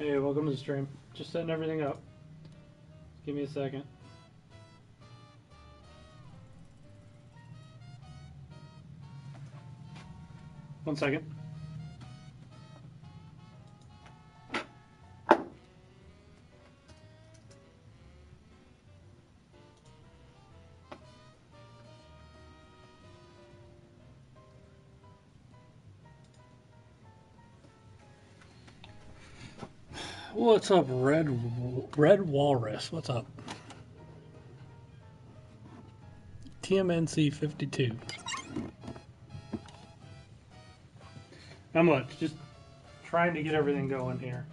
Hey, welcome to the stream. Just setting everything up. Give me a second. One second. What's up, Red Walrus? What's up? TMNC 52. Not much. Just trying to get everything going here.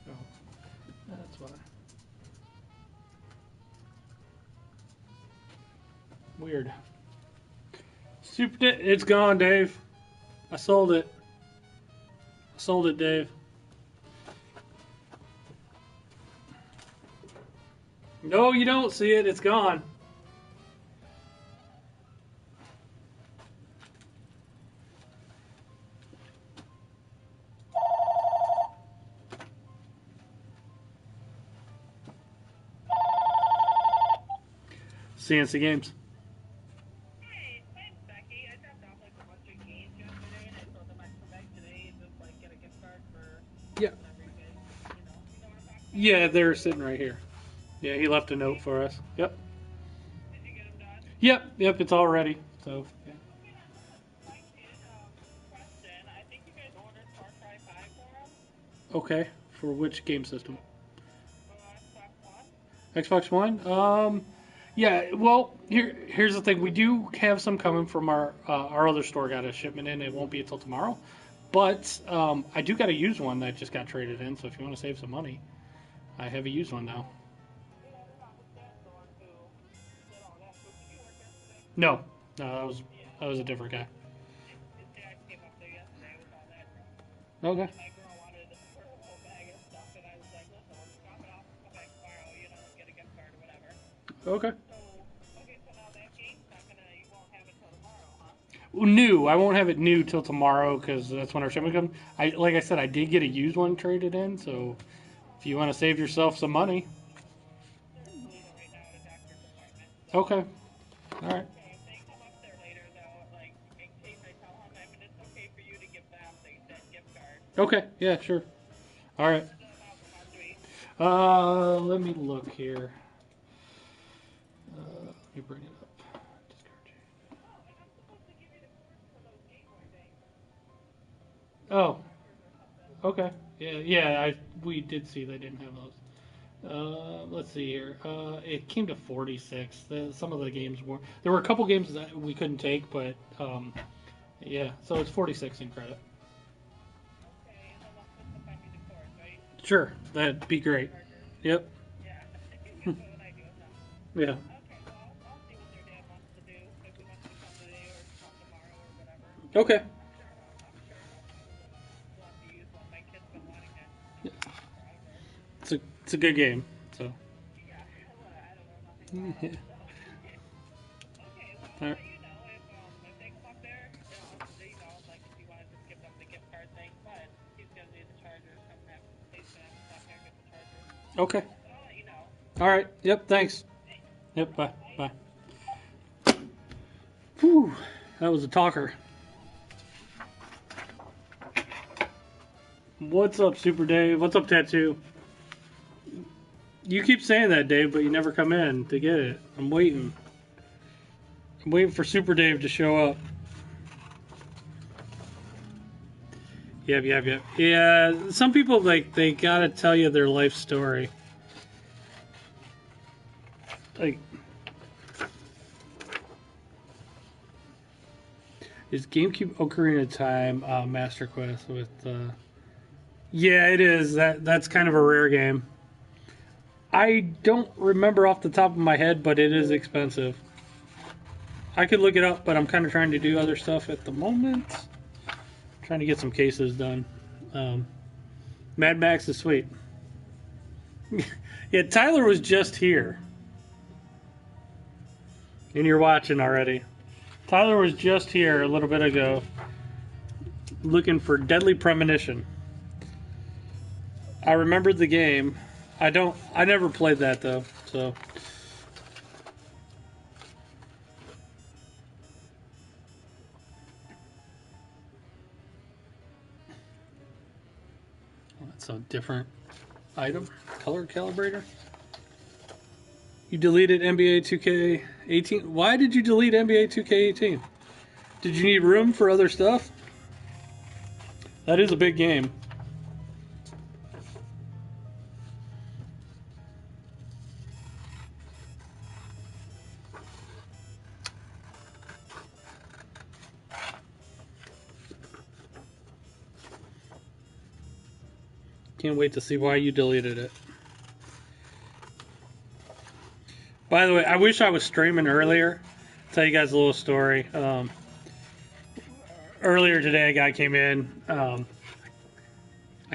Oh, that's why. Weird. It's gone, Dave. I sold it. I sold it, Dave. No, you don't see it. It's gone. C&C Games. Hey, thanks, Becky. I dropped off like a bunch of games yesterday, and I told them I'd come back today and just like get a gift card for Yeah. whatever you guys, you know what I'm talking about? Yeah, they're sitting right here. Yeah, he left a note for us. Yep. Did you get them done? Yep, it's all ready. So, yeah. I did. Question. I think you guys ordered Far Cry 5 for them. Okay, for which game system? Xbox One. Xbox One? Yeah, well, here's the thing. We do have some coming from our other store. Got a shipment in. It won't be until tomorrow. But I do got a used one that just got traded in. So if you want to save some money, I have a used one now. No, that was a different guy. His dad came up there yesterday with all that stuff. Okay. My girl wanted her whole bag of stuff, and I was like, listen, let's drop it off and come back tomorrow, you know, get a gift card or whatever. Okay. So now that game's not gonna, you won't have it till tomorrow, huh? New. I won't have it new till tomorrow because that's when our shipment comes. Like I said, I did get a used one traded in. So if you want to save yourself some money. They're leaving right now at a doctor's appointment. Okay. All right. So if they come up there later, though, like, in case I tell them, I mean, it's okay for you to give them that gift card. Okay. Yeah. Sure. All right. What's the amount from last week? Let me look here. Let me bring it up. Discard change. Oh, and I'm supposed to give you the codes for those Game Boy things. Oh. Okay. Yeah. We did see they didn't have those. Let's see here. It came to 46. Some of the games were. There were a couple games that we couldn't take, but yeah. So it's 46 in credit. Okay, and then I'm supposed to find you the codes, right? Sure, that'd be great. Yep. Yeah. That's what I do with them. Yeah. Okay, well, I'll see what their dad wants to do. If he wants to come today or come tomorrow or whatever. Okay. I'm sure want to use one. My kid's been wanting it forever. It's a good game. So. Yeah, I don't know nothing about it. Okay, well, All right. you know, if they come up there, you know, like if you want to just give them the gift card thing, but he's gonna need the charger. He's gonna have to stop here and get the charger. Okay. But I'll let you know. All right. Yep. Thanks. Yep. Bye. Bye. Whew. That was a talker. What's up, Super Dave? What's up, Tattoo? You keep saying that, Dave, but you never come in to get it. I'm waiting. I'm waiting for Super Dave to show up. Yep. Yeah, some people, like, they gotta tell you their life story. Like, is GameCube Ocarina of Time Master Quest with... Yeah, it is. That's kind of a rare game. I don't remember off the top of my head, but it is expensive. I could look it up, but I'm kind of trying to do other stuff at the moment. Trying to get some cases done. Mad Max is sweet. Yeah, Tyler was just here. And you're watching already. Tyler was just here a little bit ago. looking for Deadly Premonition. I remembered the game. I never played that though, so. That's a different item. Color calibrator. You deleted NBA 2K18. Why did you delete NBA 2K18? Did you need room for other stuff? That is a big game. Can't wait to see why you deleted it. By the way, I wish I was streaming earlier. I'll tell you guys a little story. Earlier today, a guy came in. I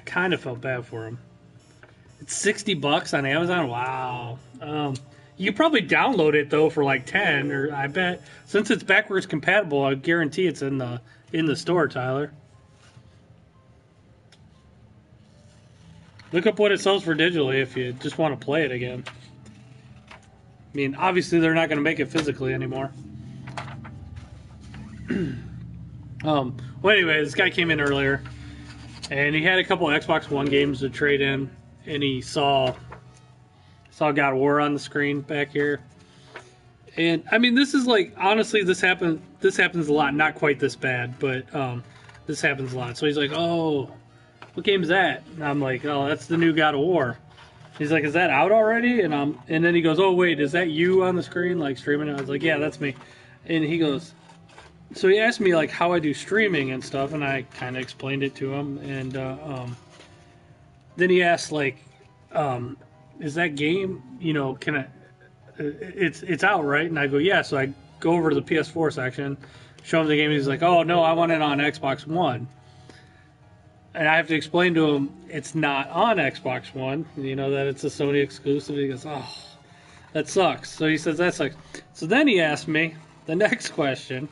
kind of felt bad for him. It's $60 on Amazon. Wow. You could probably download it though for like 10, or I bet since it's backwards compatible, I guarantee it's in the store, Tyler. Look up what it sells for digitally if you just want to play it again. I mean, obviously they're not going to make it physically anymore. Well, anyway, this guy came in earlier, and he had a couple Xbox One games to trade in, and he saw God of War on the screen back here. And I mean, this is like, honestly, this happens a lot. Not quite this bad, but this happens a lot. So he's like, "Oh, what game's that?" And I'm like, "Oh, that's the new God of War." He's like, "Is that out already?" And then he goes, "Oh wait, is that you on the screen like streaming?" I was like, "Yeah, that's me." And he goes, so he asked me like how I do streaming and stuff, and I kind of explained it to him. And then he asked like, "Is that game, can I? It's out, right?" And I go, "Yeah." So I go over to the PS4 section, show him the game. And he's like, "Oh no, I want it on Xbox One." And I have to explain to him it's not on Xbox One, that it's a Sony exclusive. He goes, "Oh, that sucks." So he says, "That sucks." So then he asked me, the next question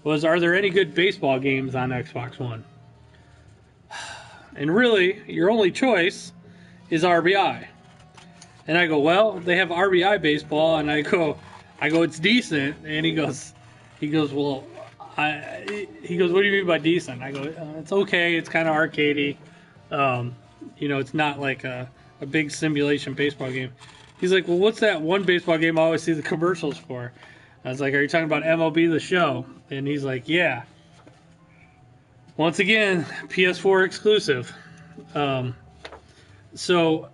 was, "Are there any good baseball games on Xbox One?" And really, your only choice is RBI. And I go, "Well, they have RBI baseball." And I go, "It's decent." And he goes, "Well, he goes, what do you mean by decent?" I go, "It's okay. It's kind of arcadey. It's not like a big simulation baseball game." He's like, "Well, what's that one baseball game I always see the commercials for?" I was like, "Are you talking about MLB The Show?" And he's like, "Yeah." Once again, PS4 exclusive. So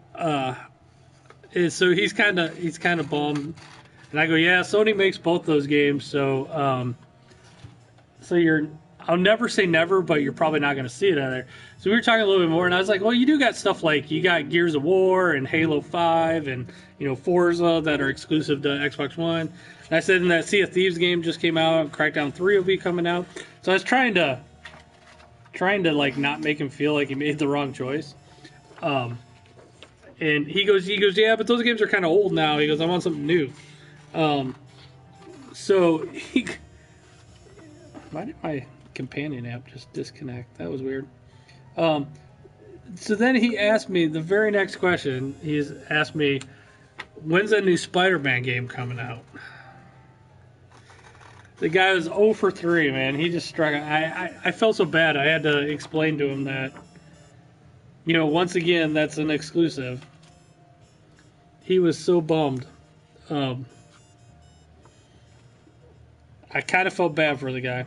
he's kind of bummed. And I go, "Yeah, Sony makes both those games, so I'll never say never, but you're probably not going to see it on there." So we were talking a little bit more, and I was like, "Well, you do got stuff like you got Gears of War and Halo 5 and Forza that are exclusive to Xbox One." And I said, "And that Sea of Thieves game just came out. Crackdown 3 will be coming out." So I was trying to like not make him feel like he made the wrong choice. And he goes, "Yeah, but those games are kind of old now." He goes, "I want something new." So why did my companion app just disconnect? That was weird. So then he asked me the very next question. He's asked me, "When's that new Spider-Man game coming out?" The guy was 0 for 3, man. He just struck. I felt so bad. I had to explain to him that, once again, that's an exclusive. He was so bummed. I kind of felt bad for the guy.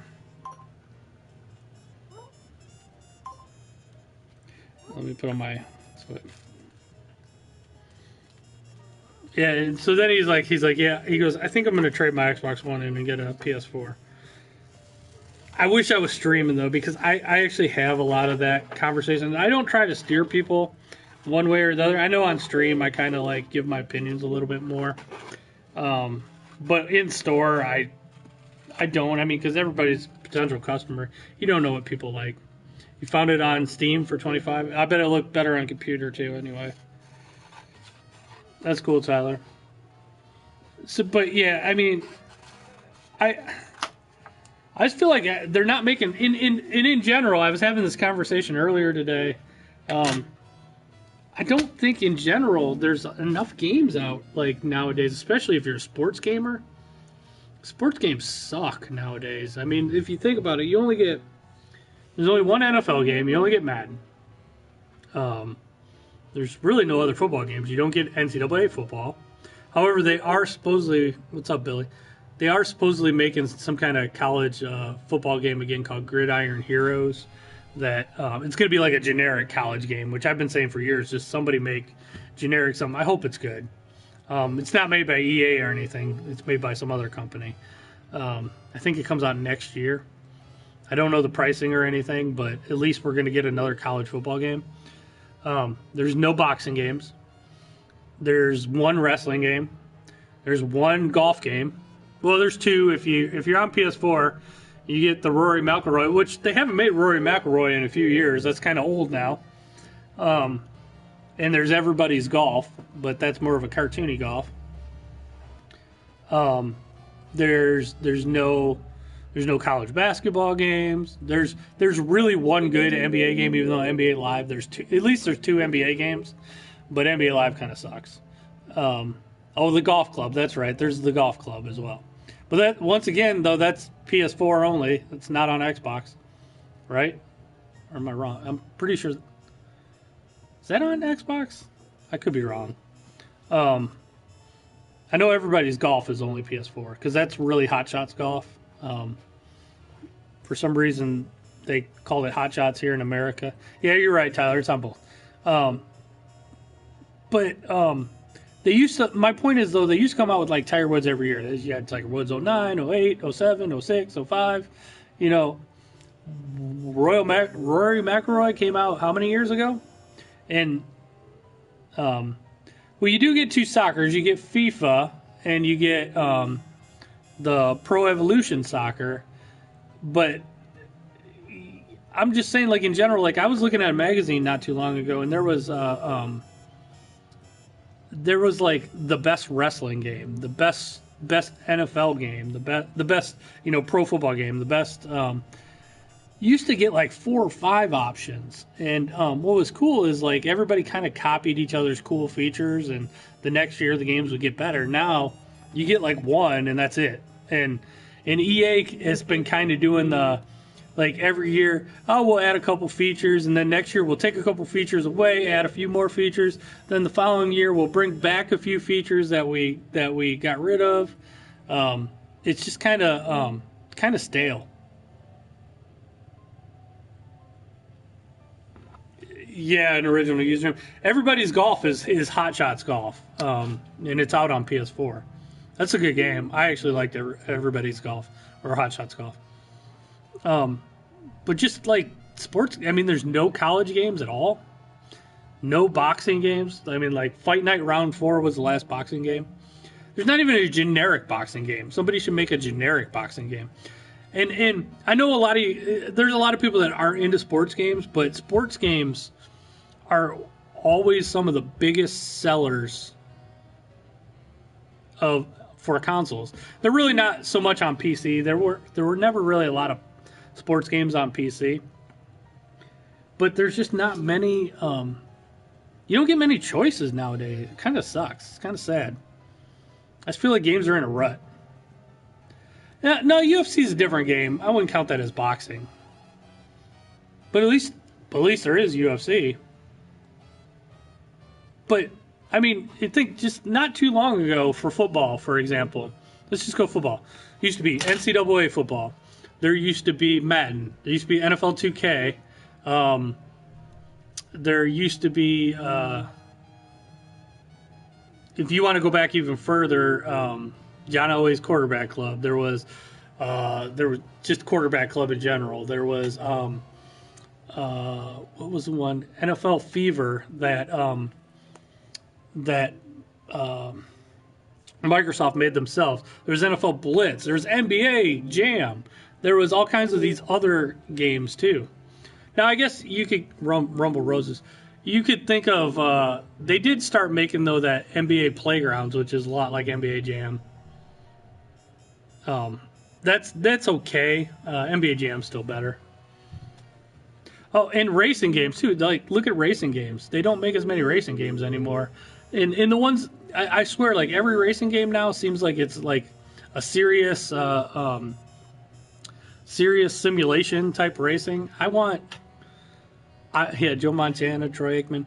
Let me put on my. Yeah, and so then he's like, "Yeah." He goes, "I think I'm going to trade my Xbox One in and get a PS4. I wish I was streaming though, because I actually have a lot of that conversation. I don't try to steer people one way or the other. I know on stream I kind of like give my opinions a little bit more, but in store I don't. I mean, because everybody's a potential customer. You don't know what people like. You found it on Steam for $25. I bet it looked better on computer too. Anyway, that's cool, Tyler. So, but yeah, I mean, I just feel like they're not making in general. I was having this conversation earlier today. I don't think in general there's enough games out like nowadays, especially if you're a sports gamer. Sports games suck nowadays. I mean, if you think about it, there's only one NFL game. You only get Madden. There's really no other football games. You don't get NCAA football. However, they are supposedly, what's up, Billy? They are supposedly making some kind of college football game again called Gridiron Heroes. That it's going to be like a generic college game, which I've been saying for years. Just somebody make generic something. I hope it's good. It's not made by EA or anything. It's made by some other company. I think it comes out next year. I don't know the pricing or anything, but at least we're going to get another college football game. There's no boxing games. There's one wrestling game. There's one golf game. Well, there's two. If you're on PS4, you get the Rory McIlroy, which they haven't made Rory McIlroy in a few years. That's kind of old now. And there's Everybody's Golf, but that's more of a cartoony golf. There's no college basketball games. There's really one good NBA game, even though NBA Live there's two. At least there's two NBA games, but NBA Live kind of sucks. The golf club. That's right. There's the golf club as well. But that once again though, that's PS4 only. It's not on Xbox, right? Or am I wrong? I'm pretty sure. Is that on Xbox? I could be wrong. I know Everybody's Golf is only PS4 because that's really Hot Shots Golf. For some reason, they call it Hot Shots here in America. Yeah, you're right, Tyler. It's on both. They used to. My point is though, they used to come out with like Tiger Woods every year. You had Tiger Woods 09, 08, 07, 06, 05. You know, Rory McIlroy came out how many years ago? And well, you do get two soccers. You get FIFA and you get the Pro Evolution Soccer. But I'm just saying, like in general, like I was looking at a magazine not too long ago, and there was like the best wrestling game, the best NFL game, the best pro football game, the best. Used to get like 4 or 5 options, and what was cool is like everybody kind of copied each other's cool features, and the next year the games would get better. Now you get like one, and that's it. And EA has been kind of doing the like every year, we'll add a couple features, and then next year we'll take a couple features away, add a few more features. Then the following year we'll bring back a few features that we got rid of. It's just kind of stale. Yeah, an original username. Everybody's Golf is Hot Shots Golf, and it's out on PS4. That's a good game. I actually liked Everybody's Golf or Hot Shots Golf. But just like sports, I mean, there's no college games at all. No boxing games. I mean, like Fight Night Round 4 was the last boxing game. There's not even a generic boxing game. Somebody should make a generic boxing game. And I know there's a lot of people that aren't into sports games, but sports games are always some of the biggest sellers for consoles. They're really not so much on PC. There were never really a lot of sports games on PC, but there's just not many. You don't get many choices nowadays. It kind of sucks. It's kind of sad. I just feel like games are in a rut. No, UFC is a different game. I wouldn't count that as boxing. But at least there is UFC. But I mean, you think just not too long ago for football, for example. Let's just go football. It used to be NCAA football. There used to be Madden. There used to be NFL 2K. There used to be, if you want to go back even further, John Elway's Quarterback Club. There was just Quarterback Club in general. There was what was the one? NFL Fever that Microsoft made themselves. There's NFL Blitz. There's NBA Jam. There was all kinds of these other games too. Now I guess you could Rumble Roses. You could think of they did start making though that NBA Playgrounds, which is a lot like NBA Jam. That's okay. NBA Jam's still better. Oh, and racing games too. Like, look at racing games. They don't make as many racing games anymore. And the ones I swear, like every racing game now seems like it's like a serious simulation type racing. Yeah, Joe Montana, Troy Aikman.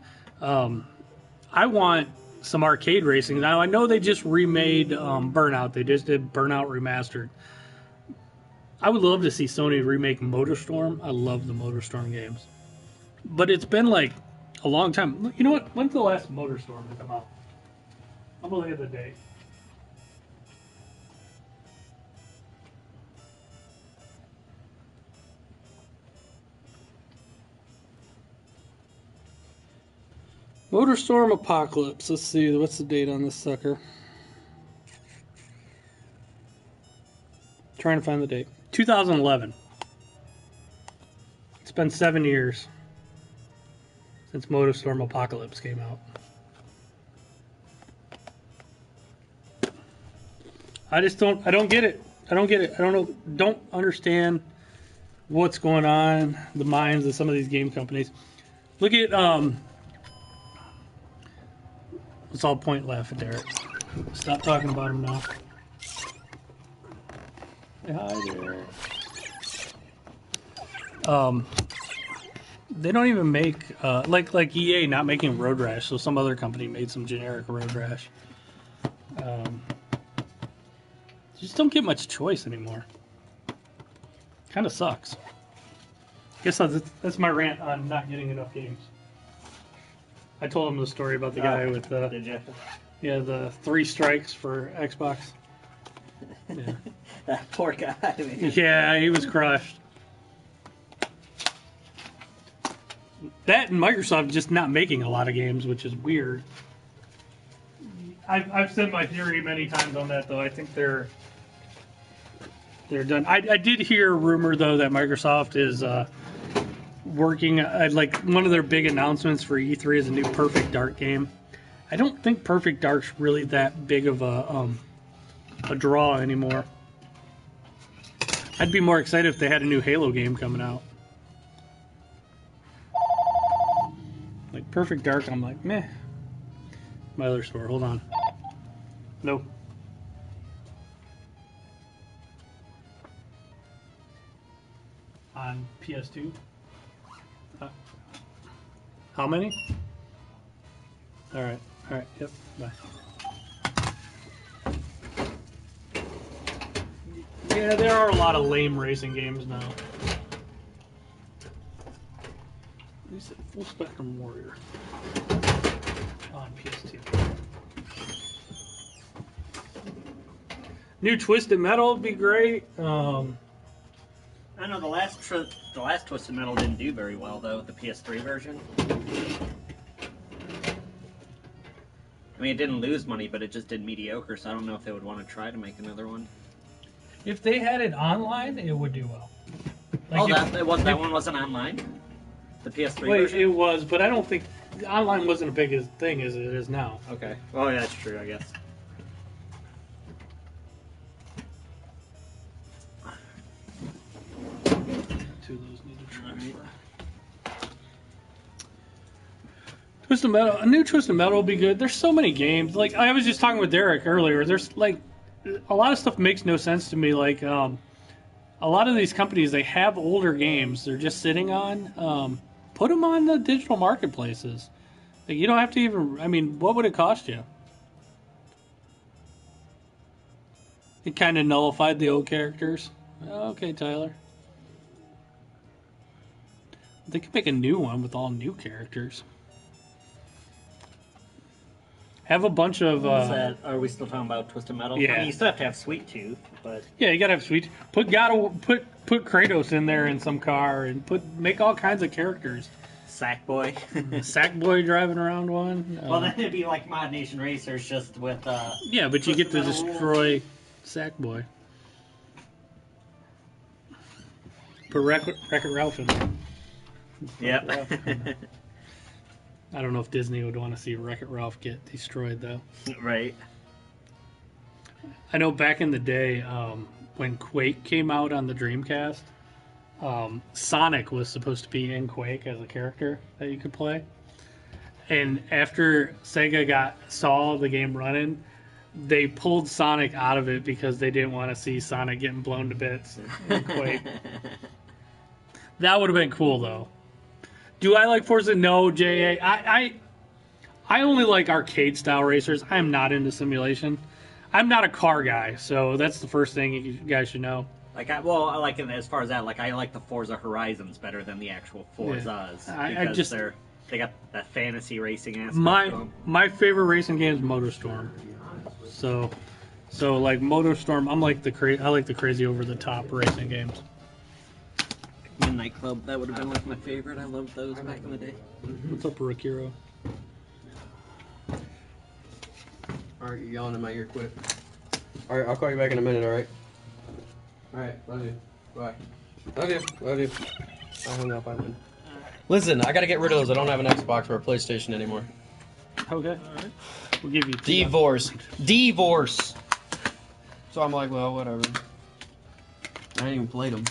I want some arcade racing. Now I know they just remade Burnout. They just did Burnout Remastered. I would love to see Sony remake MotorStorm. I love the MotorStorm games. But it's been like a long time. You know what? When's the last MotorStorm to come out? I'm going to look at the date. MotorStorm Apocalypse. Let's see. What's the date on this sucker? Trying to find the date. 2011. It's been 7 years since MotorStorm Apocalypse came out. I don't get it. I don't understand what's going on, the minds of some of these game companies. Look at, it's all point laughing, Derek. Stop talking about him now. Say hi, Derek. They don't even make like EA not making Road Rash, so some other company made some generic Road Rash. Just don't get much choice anymore. Kind of sucks. Guess that's my rant on not getting enough games. I told him the story about the guy with the Did you? yeah the 3 strikes for Xbox. Yeah, That poor guy. Man. yeah, he was crushed. That and Microsoft just not making a lot of games, which is weird. I've said my theory many times on that, though. I think they're done. I did hear a rumor, though, that Microsoft is working. Like one of their big announcements for E3 is a new Perfect Dark game. I don't think Perfect Dark's really that big of a draw anymore. I'd be more excited if they had a new Halo game coming out. Like Perfect Dark, I'm like, meh. My other store, hold on. Nope. On PS2? How many? Alright, yep, bye. Yeah, there are a lot of lame racing games now. You said Full Spectrum Warrior on PS2. New Twisted Metal would be great. I know the last Twisted Metal didn't do very well though. The PS3 version. I mean, it didn't lose money, but it just did mediocre. So I don't know if they would want to try to make another one. If they had it online, it would do well. Like that one wasn't online. The PS3 wait, version. it was, but I don't think online wasn't a big thing as it is now. Okay. Oh yeah, that's true. I guess. Two of those need to transfer. Twisted Metal, a new Twisted Metal will be good. There's so many games. Like I was just talking with Derek earlier. There's like a lot of stuff makes no sense to me. Like a lot of these companies, they have older games they're just sitting on. Put them on the digital marketplaces. Like, you don't have to even. I mean, what would it cost you? It kind of nullified the old characters. Okay, Tyler. They could make a new one with all new characters. Have a bunch of. Are we still talking about Twisted Metal? Yeah. I mean, you still have to have Sweet Tooth, but Yeah, you gotta have Sweet. Put Kratos in there in some car and make all kinds of characters. Sackboy. Sackboy driving around one. Well, then it'd be like Mod Nation Racers, just with. Yeah, but you get to Twisted Metal destroy Sackboy. Put Wreck-It Ralph in there. Yep. I don't know if Disney would want to see Wreck-It Ralph get destroyed, though. Right. I know back in the day, when Quake came out on the Dreamcast, Sonic was supposed to be in Quake as a character that you could play. And after Sega saw the game running, they pulled Sonic out of it because they didn't want to see Sonic getting blown to bits in Quake. That would have been cool, though. Do I like Forza? No, J.A. I only like arcade-style racers. I am not into simulation. I'm not a car guy, so that's the first thing you guys should know. Like, I like it as far as that. Like, I like the Forza Horizons better than the actual Forzas because they got that fantasy racing aspect. My favorite racing game is MotorStorm. So like MotorStorm, I like the crazy over the top racing games. Midnight Club, that would have been like my favorite. I loved those back in the day. What's up, Rikiro? Alright, you're yelling in my ear, quit. Alright, I'll call you back in a minute, alright? Alright, love you. Bye. Love you. I hung up, I win. Listen, I gotta get rid of those. I don't have an Xbox or a PlayStation anymore. Okay. Alright. We'll give you Divorce. So I'm like, well, whatever. I ain't even played them.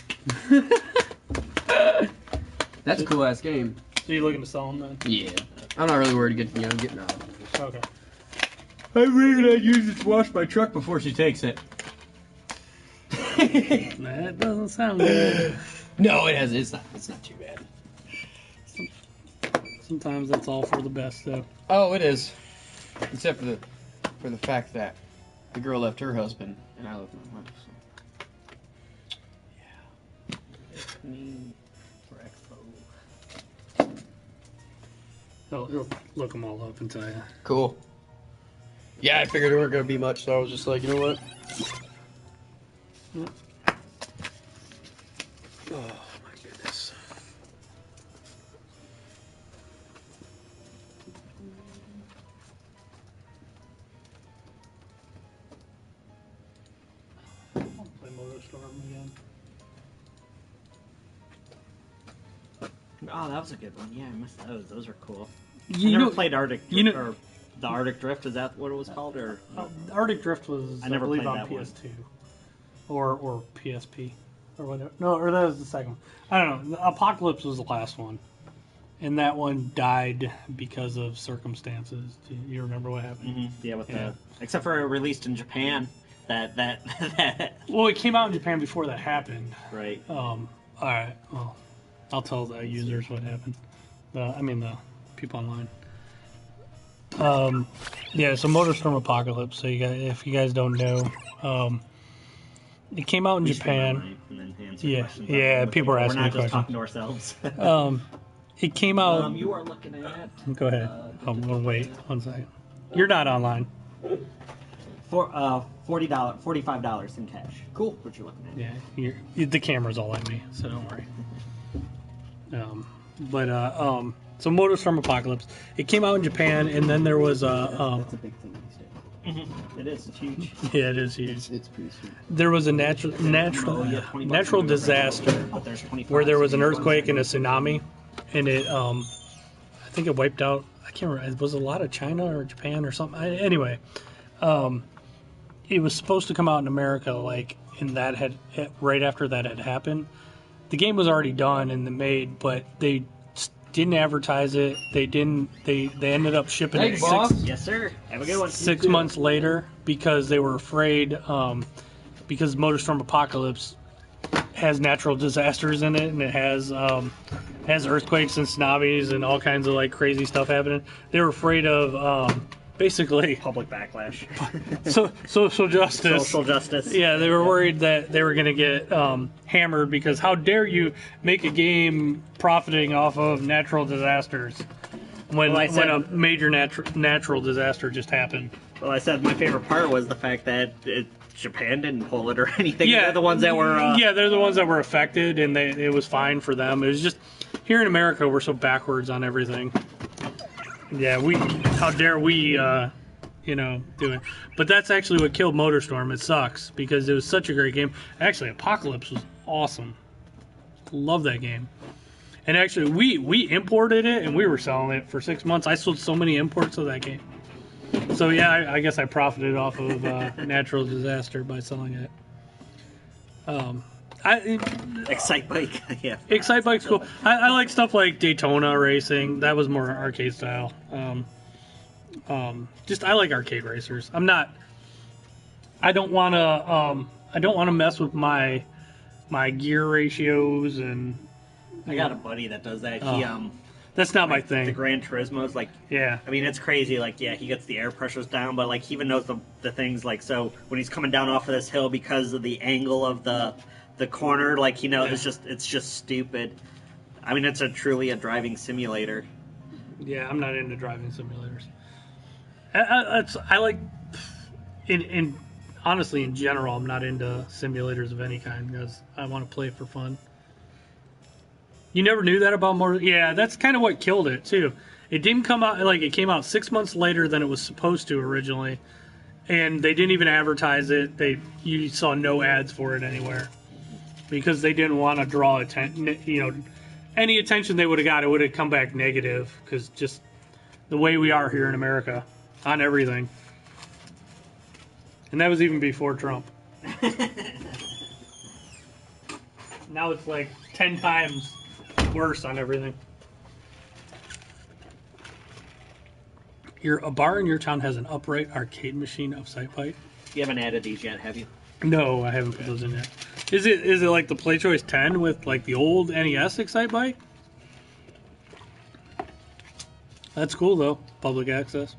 That's a cool ass game. So you looking to sell them then? Yeah. I'm not really worried to getting out. Okay. I figured I'd use it to wash my truck before she takes it. That doesn't sound good. No, it has. It's not too bad. Sometimes that's all for the best, though. Oh, it is. Except for the fact that the girl left her husband and I left my wife. So. Yeah. Me for Expo. He'll look them all up and tell you. Cool. Yeah, I figured there weren't gonna be much, so I was just like, you know what? Yep. Oh my goodness. I'll play MotorStorm again. Oh, that was a good one. Yeah, I missed those. Those are cool. You I never know, played Arctic. Or the Arctic Drift. Is that what it was called? Or Arctic Drift was, I never believe, played on that one. PS2 or PSP or whatever. No, or that was the second one. I don't know. Apocalypse was the last one, and that one died because of circumstances. Do you remember what happened? Yeah, except for it released in Japan. That. Well, it came out in Japan before that happened. Right. All right. Well, I'll tell the users what happened. The people online. Yeah. So MotorStorm Apocalypse. So if you guys don't know, it came out in Japan. And then answer Yeah. questions. Yeah. People are asking We're me not just talking questions. to ourselves. It came out. You are looking at. Go ahead. We'll wait 1 second. You're not online. For $45 in cash. Cool. What you're looking at? Yeah. The camera's all at me, so don't worry. So MotorStorm Apocalypse. It came out in Japan, and then there was That's a big thing these days. It is. It's huge. Yeah, it is huge. It's pretty sweet. There was a natural disaster where there was an earthquake and a tsunami, and it I think it wiped out. I can't remember. It was a lot of China or Japan or something. Anyway, it was supposed to come out in America, and that had right after that had happened. The game was already done and made, but they didn't advertise it. They didn't. They ended up shipping it Yes, sir. Have a good one. 6 months later because they were afraid. Because MotorStorm Apocalypse has natural disasters in it, and it has earthquakes and tsunamis and all kinds of crazy stuff happening. They were afraid of basically Public backlash. social justice. Social justice. Yeah, they were worried that they were going to get hammered because how dare you make a game profiting off of natural disasters when a major natural disaster just happened. Well, I said my favorite part was the fact that Japan didn't pull it or anything. Yeah, They're the ones that were. They're the ones that were affected, and it was fine for them. It was just here in America we're so backwards on everything. Yeah, how dare we, do it. But that's actually what killed MotorStorm. It sucks because it was such a great game. Actually, Apocalypse was awesome. Love that game. And actually, we imported it and we were selling it for 6 months. I sold so many imports of that game. So yeah, I guess I profited off of natural disaster by selling it. Excite Bike, yeah. Excite Bike's cool. I like stuff like Daytona racing. That was more arcade style. Just I like arcade racers. I don't want to mess with my gear ratios and. I got a buddy that does that. That's not my thing. The Gran Turismo's like, yeah. I mean, it's crazy. Like, yeah, he gets the air pressures down, but like, he even knows the things. Like, so when he's coming down off of this hill because of the angle of the corner, like, he knows it's just stupid. I mean, it's truly a driving simulator. Yeah, I'm not into driving simulators. I like, honestly, in general, I'm not into simulators of any kind because I want to play for fun. You never knew that about more? Yeah, that's kind of what killed it too. It didn't come out it came out 6 months later than it was supposed to originally, and they didn't even advertise it. You saw no ads for it anywhere because they didn't want to draw attention. Any attention they would have got, it would have come back negative because just the way we are here in America on everything, and that was even before Trump. Now it's like 10 times worse on everything. A bar in your town has an upright arcade machine of Excite Bike? You haven't added these yet, have you? No, I haven't put those in yet. Is it like the Play Choice 10 with like the old NES Excite Bike? That's cool though, public access.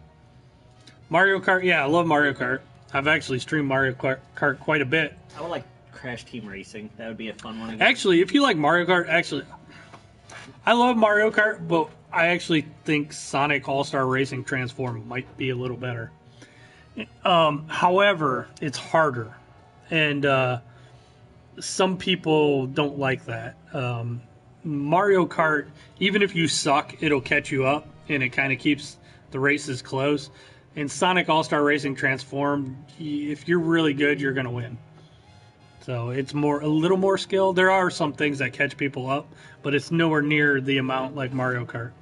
Mario Kart, yeah, I love Mario Kart. I've actually streamed Mario Kart quite a bit. I would like Crash Team Racing. That would be a fun one. Actually, if you like Mario Kart, I love Mario Kart, but I actually think Sonic All-Star Racing Transform might be a little better. However, it's harder, and some people don't like that. Mario Kart, even if you suck, it'll catch you up, and it kind of keeps the races close. And Sonic All-Star Racing Transform, if you're really good, you're going to win. So it's a little more skill. There are some things that catch people up, but it's nowhere near the amount like Mario Kart.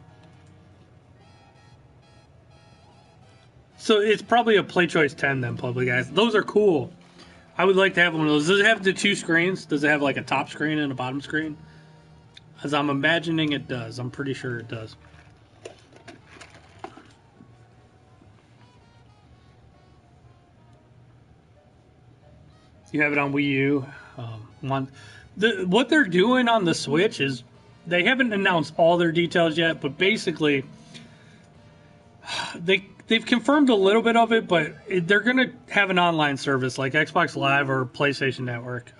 So it's probably a Play Choice 10 then, probably, guys. Those are cool. I would like to have one of those. Does it have the two screens? Does it have like a top screen and a bottom screen? As I'm imagining it does. I'm pretty sure it does. You have it on Wii U. What they're doing on the Switch is they haven't announced all their details yet, but basically they've confirmed a little bit of it, but they're going to have an online service like Xbox Live or PlayStation Network.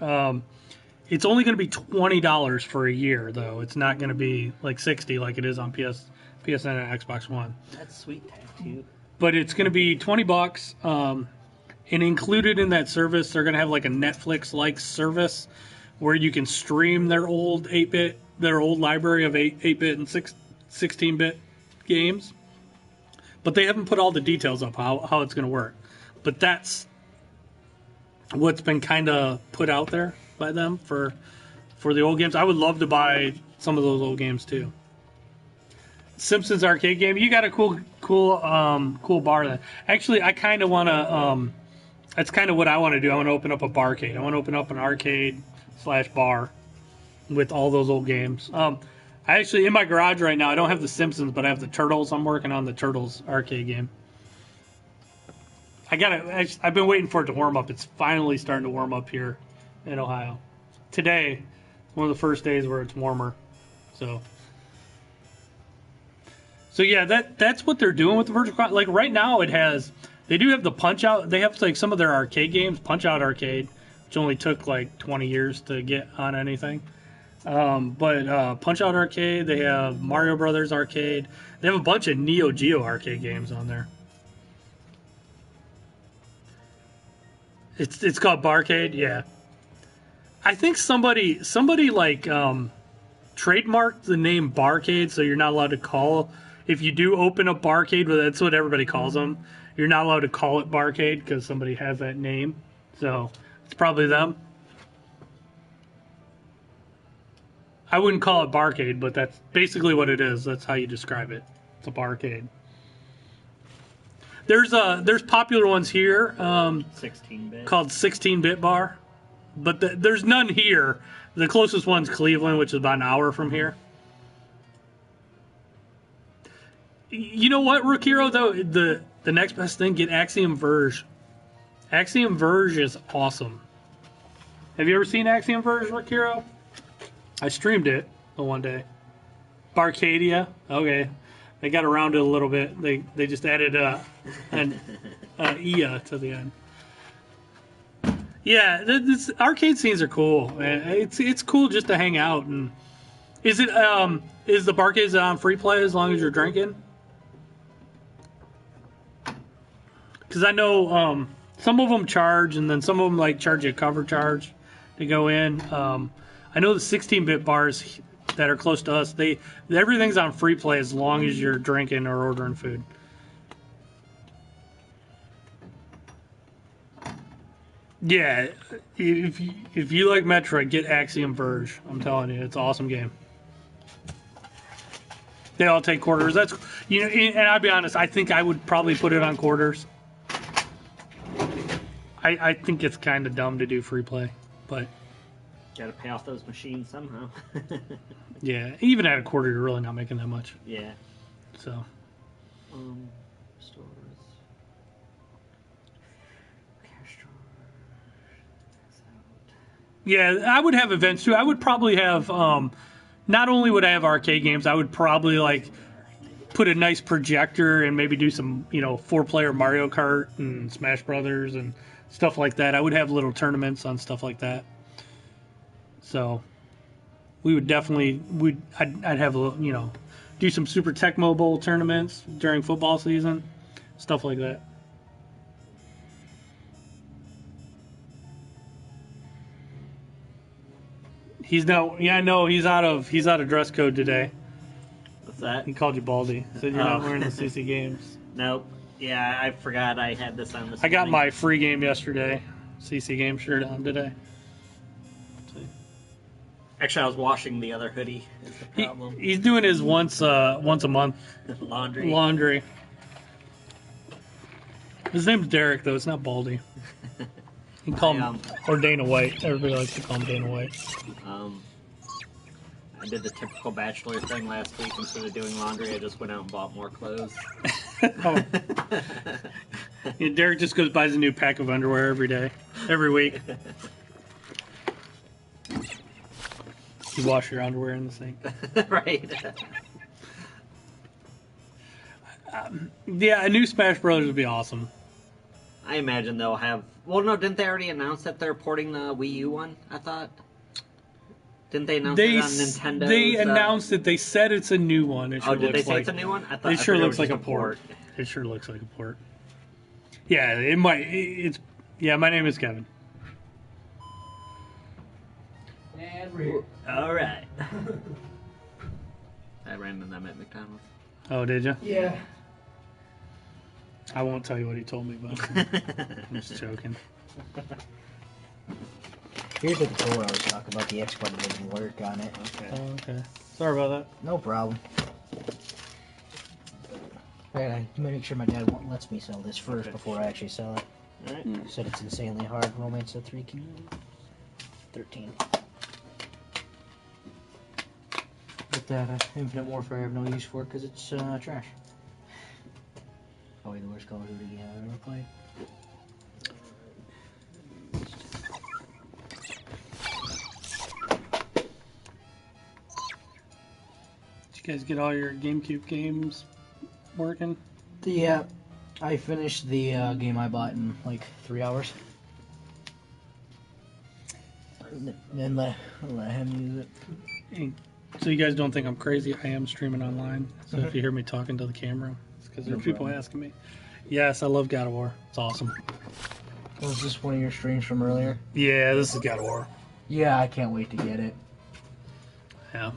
It's only going to be $20 for a year, though. It's not going to be like $60 like it is on PSN and Xbox One. That's sweet too. But it's going to be $20. And included in that service, they're going to have like a Netflix-like service where you can stream their old 8-bit, their old library of 8-bit and 16-bit games. But they haven't put all the details up how it's going to work. But that's what's been kind of put out there by them for the old games. I would love to buy some of those old games too. Simpsons arcade game. You got a cool bar there. Actually, I kind of want to. That's kind of what I want to do. I want to open up a barcade. I want to open up an arcade/bar with all those old games. I actually, in my garage right now, I don't have the Simpsons, but I have the Turtles. I'm working on the Turtles arcade game. I've been waiting for it to warm up. It's finally starting to warm up here in Ohio. Today, one of the first days where it's warmer. So yeah, that's what they're doing with the Virtual Console. Like right now, they do have the Punch-Out. They have like some of their arcade games, Punch-Out Arcade, which only took like 20 years to get on anything. But Punch-Out Arcade, they have Mario Brothers Arcade. They have a bunch of Neo Geo arcade games on there. It's called Barcade, yeah. I think somebody like trademarked the name Barcade, so you're not allowed to call. If you do open up Barcade, but that's what everybody calls them. You're not allowed to call it Barcade because somebody has that name. So it's probably them. I wouldn't call it Barcade, but that's basically what it is. That's how you describe it. It's a barcade. There's popular ones here 16-bit. called 16-bit bar. but there's none here. The closest one's Cleveland, which is about an hour from here. You know what, Rukiro, though? The next best thing, get Axiom Verge. Axiom Verge is awesome. Have you ever seen Axiom Verge, Rukiro? I streamed it the one day. Barcadia, okay. They got around it a little bit. They just added an Ia to the end. Yeah, this arcade scenes are cool. It's cool just to hang out. And is it is the Barcades on free play as long as you're drinking? Because I know some of them charge, and then some of them like charge you a cover charge to go in. I know the 16-bit bars that are close to us, everything's on free play as long as you're drinking or ordering food. Yeah, if you like Metroid, get Axiom Verge. I'm telling you, it's an awesome game. They all take quarters. That's and I'll be honest, I think I would probably put it on quarters. I think it's kind of dumb to do free play, but Got to pay off those machines somehow. yeah, even at a quarter, you're really not making that much. Yeah. So. Stores. Cash drawer. Yeah, I would have events too. I would probably have. Not only would I have arcade games, I would probably like put a nice projector and maybe do some 4-player Mario Kart and Smash Brothers and stuff like that. I would have little tournaments on stuff like that. So we would definitely I'd have do some Super Tecmo Bowl tournaments during football season, stuff like that. He's out of dress code today. What's that? He called you Baldy. Said you're not wearing the CC Games. Nope. Yeah, I forgot I had this on this I got morning. my free game yesterday. CC Games shirt on today. Actually, I was washing the other hoodie. Is the problem. He's doing his once a month Laundry. His name's Derek, though. It's not Baldy. You can call him or Dana White. Everybody likes to call him Dana White. I did the typical bachelor thing last week. Instead of doing laundry, I just went out and bought more clothes. Oh. Yeah, Derek just goes buys a new pack of underwear every week. You wash your underwear in the sink. Right. Yeah, a new Smash Bros. Would be awesome. I imagine they'll have... Well, no, didn't they already announce that they're porting the Wii U one, I thought? Didn't they announce it on Nintendo? They announced it. They said it's a new one. It sure did they looks say like, it's a new one? I thought it sure it looks was like a just port. It sure looks like a port. Yeah, it might. It's yeah. My name is Kevin. All right. I ran into them at McDonald's. Oh, did you? Yeah. I won't tell you what he told me, but I'm just joking. Here's the controller I was talking about. The X button didn't work on it. Okay. Oh, okay. Sorry about that. No problem. I make sure my dad lets me sell this first before I actually sell it. Alright. He said it's insanely hard. Romance of 3 13. But that Infinite Warfare I have no use for it because it's trash. Probably the worst Call of Duty game I've ever played. Did you guys get all your GameCube games working? Yeah, I finished the game I bought in like 3 hours. Then let him use it. So you guys don't think I'm crazy? I am streaming online. So if you hear me talking to the camera, it's because there are people asking me. Yes, I love God of War. It's awesome. Was this one of your streams from earlier? Yeah, this is God of War. Yeah, I can't wait to get it. Yeah.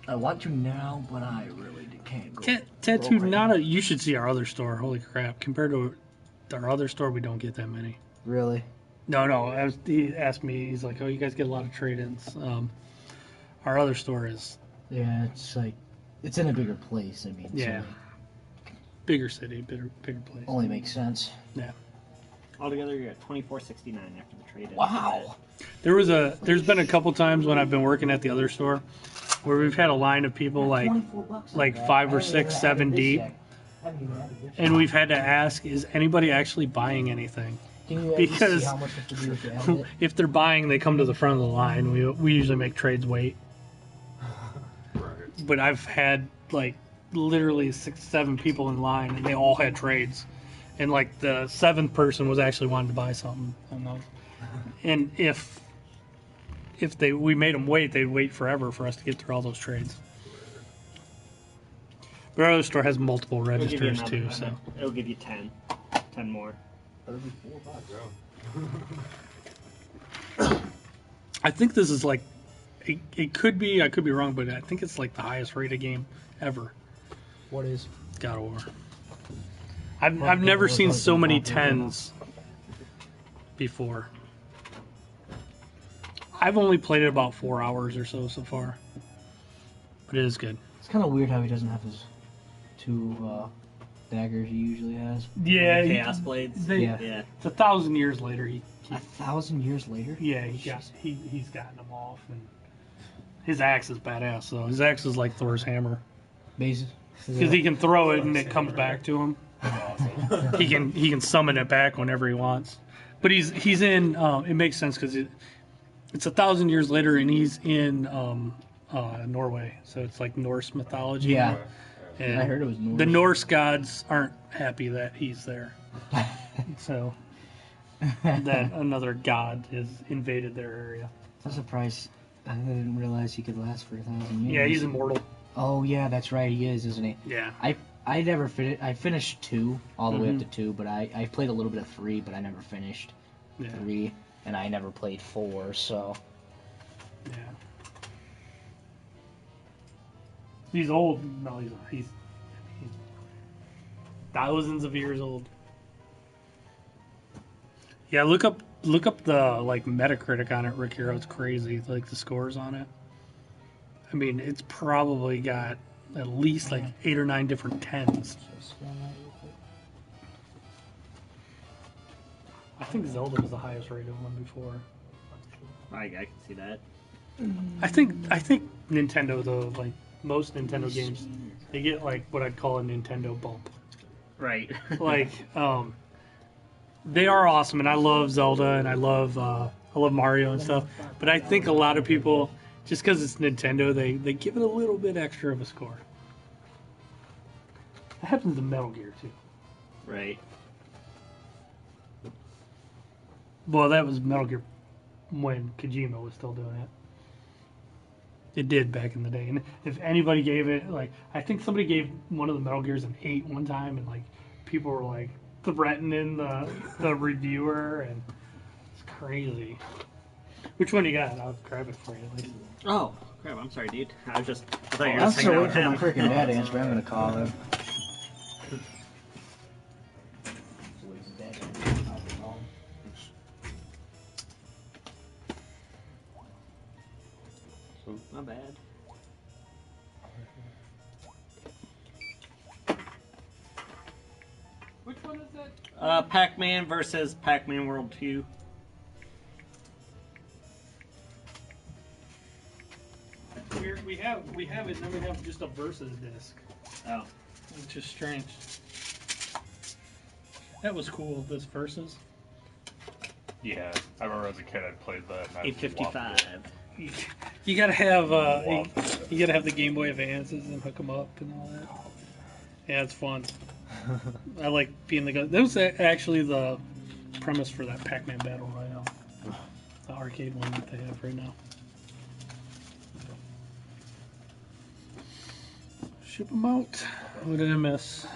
I want to now, but I really can't go. Tattooed Nada, you should see our other store. Holy crap. Compared to our other store, we don't get that many. Really? No. He asked me, he's like, oh, you guys get a lot of trade-ins. Our other store is... Yeah, it's like... It's in a bigger place, I mean. Yeah. So Bigger city, bigger place. only makes sense. Yeah. Altogether, you're at $24.69 after the trade-in. Wow. There's been a couple times when I've been working at the other store where we've had a line of people like 5 or 6, 7 deep, and we've had to ask, is anybody actually buying anything? Because if they're buying, they come to the front of the line. We usually make trades wait. But I've had like literally 6, 7 people in line, and they all had trades, and like the 7th person was actually wanting to buy something. And if we made them wait, they'd wait forever for us to get through all those trades. But our other store has multiple registers too, so it'll give you 10 more. That'll be $4, I think this is like it could be, I could be wrong, but I think it's like the highest rated game ever. What is? God of War. I've never seen so many 10s before. I've only played it about 4 hours or so far, but it is good. It's kind of weird how he doesn't have his 2 daggers he usually has. Yeah, Chaos Blades. Yeah. It's 1,000 years later. He 1,000 years later? Yeah, he's gotten them off, and his axe is badass. So his axe is like Thor's hammer, Bases. because he can throw it and it comes back to him. he can summon it back whenever he wants. But he's in. It makes sense because it's 1,000 years later, and he's in Norway, so it's like Norse mythology. Yeah. And I heard it was Norse. The Norse gods aren't happy that he's there, so that another god has invaded their area. I'm surprised. I didn't realize he could last for 1,000 years. Yeah, he's immortal. Oh yeah, that's right. He is, isn't he? Yeah. I never finished. I finished 2 all the way up Mhm. to 2, but I played a little bit of 3, but I never finished Yeah. 3, and I never played 4. So Yeah. He's old. No, he's thousands of years old. Yeah, look up the like Metacritic on it, Rick Hero. It's crazy, like the scores on it. I mean, it's probably got at least like 8 or 9 different 10s. I think Zelda was the highest rated one before. I can see that. I think Nintendo though, like most Nintendo games, they get like what I'd call a Nintendo bump. Right. Like, they are awesome, and I love Zelda, and I love Mario and stuff. But I think a lot of people, just because it's Nintendo, they give it a little bit extra of a score. That happens to Metal Gear too. Right. Well, that was Metal Gear when Kojima was still doing it. It did back in the day, and if anybody gave it, like, I think somebody gave one of the Metal Gears an 8 one time, and like people were like threatening the reviewer, and it's crazy. Which one you got? I'll grab it for you. At least. Oh, crap. I'm sorry, dude. I thought you were I'm just still hanging out waiting with for him. my freaking dad to answer. I'm gonna call him. Not bad. Which one is that? Pac-Man versus Pac-Man World 2. We have it, and then we have just a versus disc, Oh. which is strange. That was cool. This versus. Yeah, I remember as a kid I played that. and I 855. You gotta have you gotta have the Game Boy Advances and hook them up and all that. Yeah, it's fun. I like being the guy. That was actually the premise for that Pac-Man Battle Royale, the arcade one that they have right now. Ship them out. What did I miss?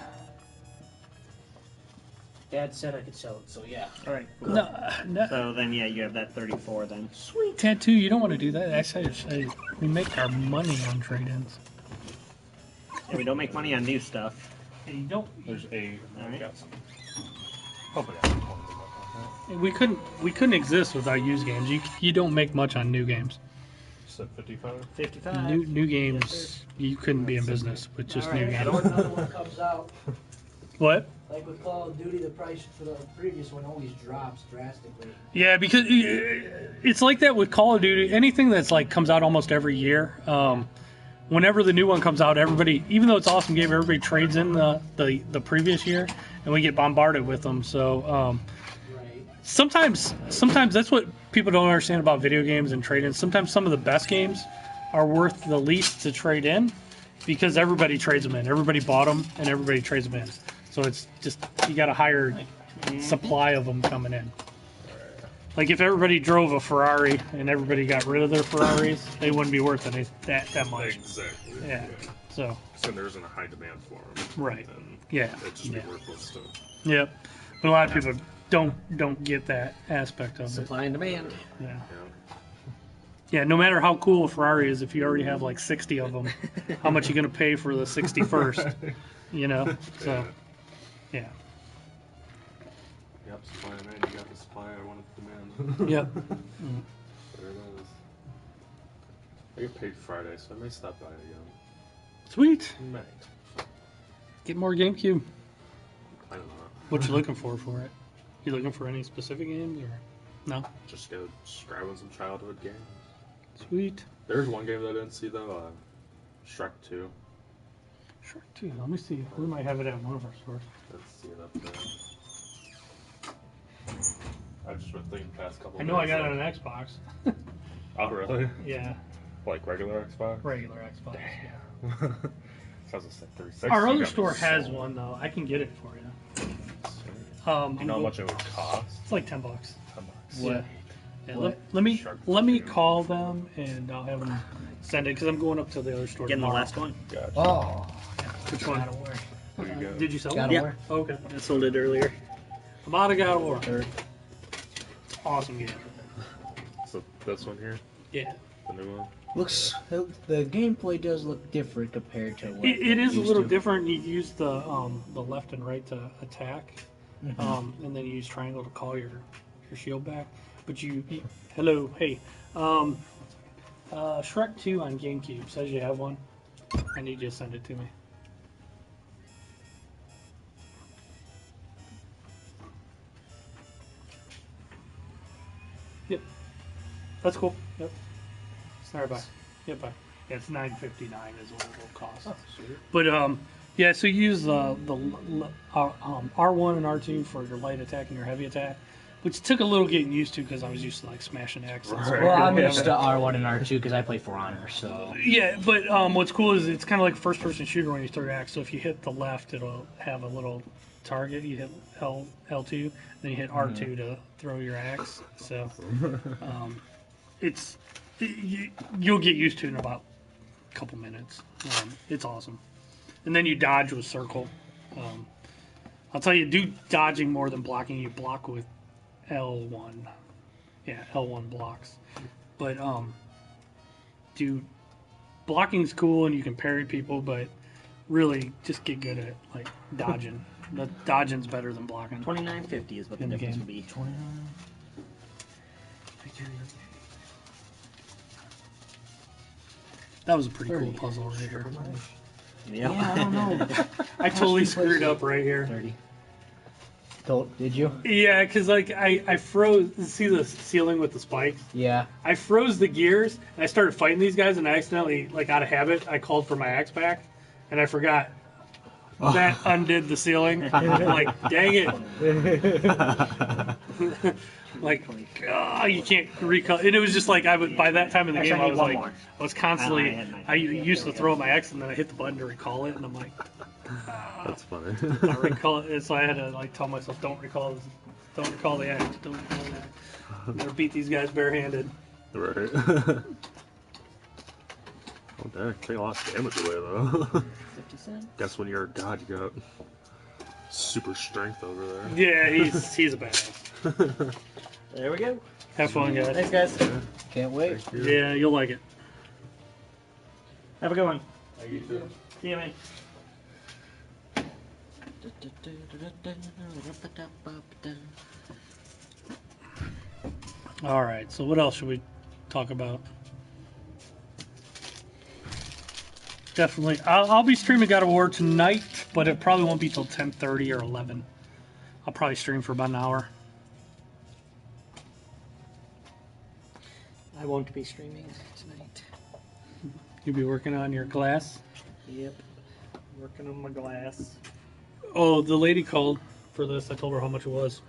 Dad said I could sell it, so yeah. All right. Cool. No, So then, yeah, you have that 34 then. sweet tattoo. You don't want to do that. Actually, we make our money on trade-ins. Yeah, we don't make money on new stuff. Yeah, you don't. There's a. Alright. Got some. Hopefully, I have one. We couldn't exist without used games. You don't make much on new games. Said 55. 55. New games, you couldn't be in business with just new games. Another one comes out. What? Like with Call of Duty, the price for the previous one always drops drastically. Yeah, because it's like that with Call of Duty. Anything that's like comes out almost every year. Whenever the new one comes out, everybody, even though it's an awesome game, everybody trades in the previous year, and we get bombarded with them. So Right. sometimes that's what people don't understand about video games and trade-ins. Sometimes some of the best games are worth the least to trade in because everybody trades them in. Everybody bought them, and everybody trades them in. So it's just you got a higher supply of them coming in. Like if everybody drove a Ferrari and everybody got rid of their Ferraris, they wouldn't be worth that much. Exactly. Yeah. So there isn't a high demand for them. right. And Yeah. it'd just be worthless to. Yep. But a lot of people don't get that aspect of it. Supply and demand. Yeah. Yeah. Yeah. No matter how cool a Ferrari is, if you already have like 60 of them, how much are you going to pay for the 61st? You know. So. Yeah. Yep, supply and demand. You got the supply, I wanted the demand. Yep. There it is. I get paid Friday, so I may stop by again. Sweet. May. Get more GameCube. I don't know. What you looking for it? You looking for any specific games or no? Just grabbing some childhood games. Sweet. There's one game that I didn't see though. Shrek 2. Sure, too. Let me see. We might have it at one of our stores. Let's see it up there. I've just been thinking the past couple. I know I days, got it like- on Xbox. Oh really? Yeah, Like regular Xbox? regular Xbox. Yeah. Sounds like 36. Our You other got me store has sold. one though. I can get it for you. Do you know how much it would cost? It's like $10. 10 bucks. Yeah. Yeah, What? let me Shark let me Tooth. call them and I'll have them send it because I'm going up to the other store. Getting the tomorrow. last one. Gotcha. Oh, Which one? God of War. There you go. Did you sell God it? of War. Okay. I sold it earlier. I'm out of God of War. Third. Awesome game. So this one here, Yeah. the new one. Looks the gameplay does look different compared to what It is a used little to. different. You use the left and right to attack, Mhm. and then you use triangle to call your shield back. But hello, hey, Shrek 2 on GameCube says you have one. I need you to send it to me. Yep, that's cool. Yep. Sorry, bye. Yep, bye. Yeah, it's $9.59 is what it will cost. But yeah. So you use the R1 and R2 for your light attack and your heavy attack, which took a little getting used to because I was used to like smashing X. And Right. Well, I'm used to R1 and R2 because I play For Honor, so. Yeah, but what's cool is it's kind of like a first-person shooter when you throw your axe. So if you hit the left, it'll have a little target. You hit L2, then you hit R2 to throw your axe. So you'll get used to it in about a couple minutes. It's awesome. And then you dodge with circle. I'll tell you, do dodging more than blocking. You block with L1. Yeah, L1 blocks. But blocking's cool and you can parry people, but really just get good at like dodging. The dodging's better than blocking. $29.50 is what the In the difference game. would be. That was a pretty cool puzzle right here. Yeah. Yeah, I don't know. I totally screwed up right here. 30. Did you? Yeah, because like I froze. See the ceiling with the spikes? Yeah. I froze the gears and I started fighting these guys and I accidentally, like out of habit, I called for my axe back and I forgot. That undid the ceiling. Like, dang it. Like, you can't recall. And it was just like, by that time in the Actually, game, I I need was one like, more. I was constantly, I had mine. I used to throw my X and then I hit the button to recall it and I'm like, That's funny. I recall it. So I had to like tell myself, don't recall this. Don't recall the X. Don't recall that. I'm going to beat these guys barehanded. Right. Oh dang, take a lot of damage away though. 50 cents. Guess when you're a god, you got super strength over there. Yeah, he's a badass. There we go. Have fun, guys. Thanks, guys. Can't wait. Yeah, you'll like it. Have a good one. You too. See you, man. All right. So what else should we talk about? Definitely, I'll be streaming God of War tonight. but it probably won't be till 10:30 or 11. I'll probably stream for about an hour. I won't be streaming tonight. You'll be working on your glass. Yep. Working on my glass. Oh, the lady called for this. I told her how much it was.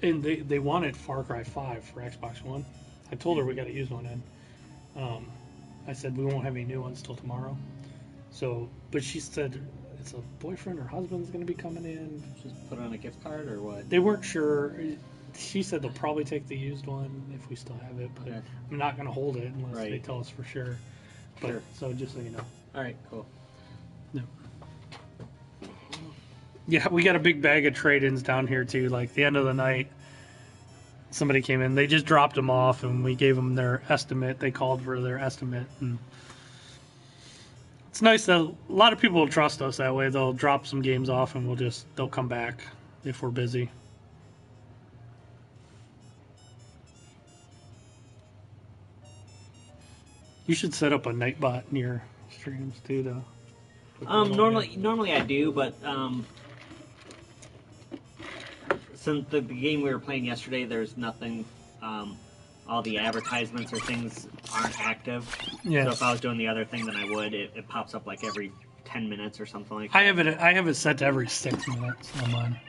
And they wanted Far Cry 5 for Xbox One. I told her we got to use one in. I said we won't have any new ones till tomorrow. So, but she said it's a boyfriend or husband's going to be coming in. Just put on a gift card or what? They weren't sure. She said they'll probably take the used one if we still have it, but Okay. I'm not going to hold it unless they Right. tell us for sure. But, Sure. So just so you know. All right, cool. No. Yeah, we got a big bag of trade-ins down here too. Like the end of the night, somebody came in. They just dropped them off, and we gave them their estimate. They called for their estimate, and it's nice that a lot of people will trust us that way. They'll drop some games off, and they'll come back if we're busy. You should set up a nightbot in your streams too, though. Normally I do, but since the game we were playing yesterday, there's nothing. All the advertisements or things aren't active. Yeah. So if I was doing the other thing, then I would. It pops up like every 10 minutes or something like that. I have it set to every 6 minutes on mine.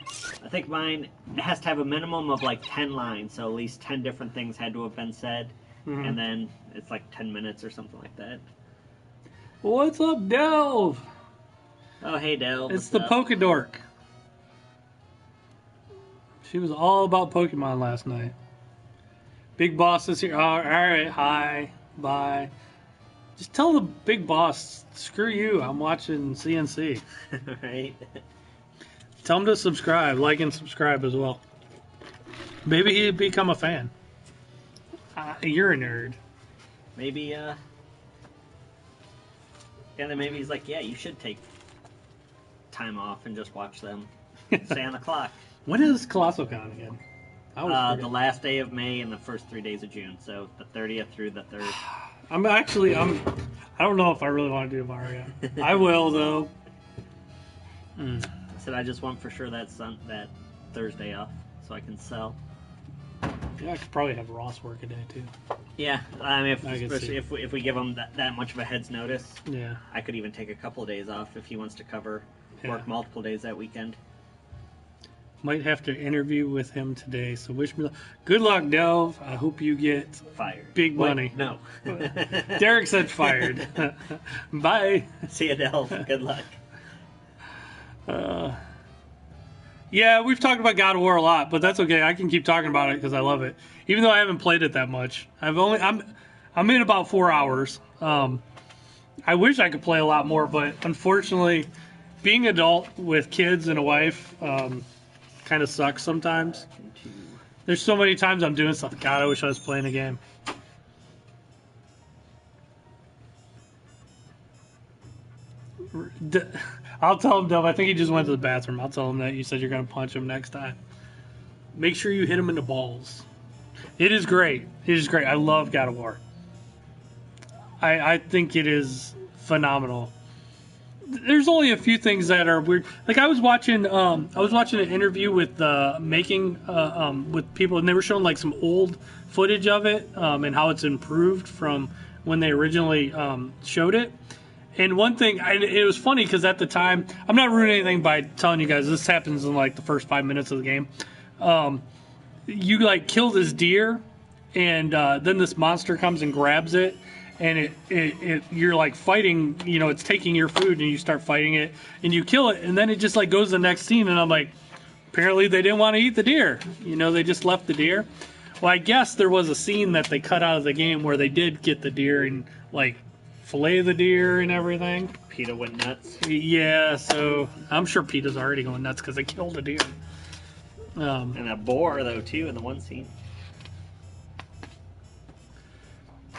I think mine has to have a minimum of like 10 lines, so at least 10 different things had to have been said, and then it's like 10 minutes or something like that. What's up, Delve? Oh, hey, Dale. It's the Pokedork. She was all about Pokemon last night. Big Boss is here. All right, hi, bye. Just tell the Big Boss, screw you, I'm watching C&C. Right? Tell him to subscribe, like and subscribe as well. Maybe he'd become a fan. You're a nerd. Maybe, yeah, then maybe he's like, yeah, you should take time off and just watch them. Stay on the clock. When is Colossal Con again? I always The forget. last day of May and the first 3 days of June, so the 30th through the 3rd. I don't know if I really want to do Mario. I will, though. I said I just want for sure that Thursday off so I can sell. Yeah, I could probably have Ross work a day, too. Yeah, I mean, I can especially see. if we give him that much of a head's notice, Yeah. I could even take a couple of days off if he wants to work Yeah. multiple days that weekend. Might have to interview with him today, so wish me luck. Good luck, Delve. I hope you get Fired. big Wait, money. No. Derek said fired. Bye. See you, Del. Good luck. Yeah, we've talked about God of War a lot, but that's okay. I can keep talking about it because I love it, even though I haven't played it that much. I'm in about 4 hours. I wish I could play a lot more, but unfortunately, being adult with kids and a wife kind of sucks sometimes. There's so many times I'm doing stuff. God, I wish I was playing a game. I'll tell him, Dove. I think he just went to the bathroom. I'll tell him that you said you're going to punch him next time. Make sure you hit him in the balls. It is great. It is great. I love God of War. I think it is phenomenal. There's only a few things that are weird. Like I was watching an interview with with people, and they were showing like some old footage of it and how it's improved from when they originally showed it. And one thing, it was funny because at the time, I'm not ruining anything by telling you guys this happens in like the first 5 minutes of the game. You like kill this deer, and then this monster comes and grabs it. And you're like fighting, it's taking your food, and you start fighting it, and you kill it, and then it just like goes to the next scene, and I'm like, apparently they didn't want to eat the deer, they just left the deer. Well, I guess there was a scene that they cut out of the game where they did get the deer and like fillet the deer and everything. PETA went nuts. Yeah, so I'm sure PETA's already going nuts because they killed a deer. And a boar though too in the one scene.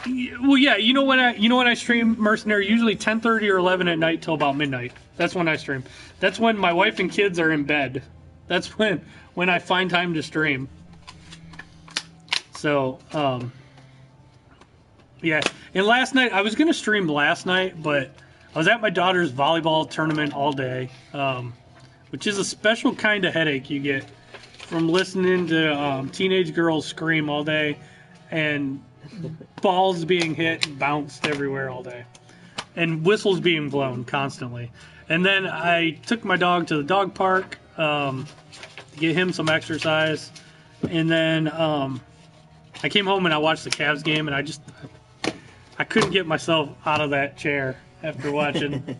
Well, yeah, you know when I stream Mercenary, usually 10:30 or 11 at night till about midnight. That's when I stream. That's when my wife and kids are in bed. That's when I find time to stream. So, yeah. And last night, I was going to stream last night, but I was at my daughter's volleyball tournament all day, which is a special kind of headache you get from listening to teenage girls scream all day and balls being hit and bounced everywhere all day and whistles being blown constantly. And then I took my dog to the dog park to get him some exercise. And then I came home and I watched the Cavs game, and I couldn't get myself out of that chair after watching the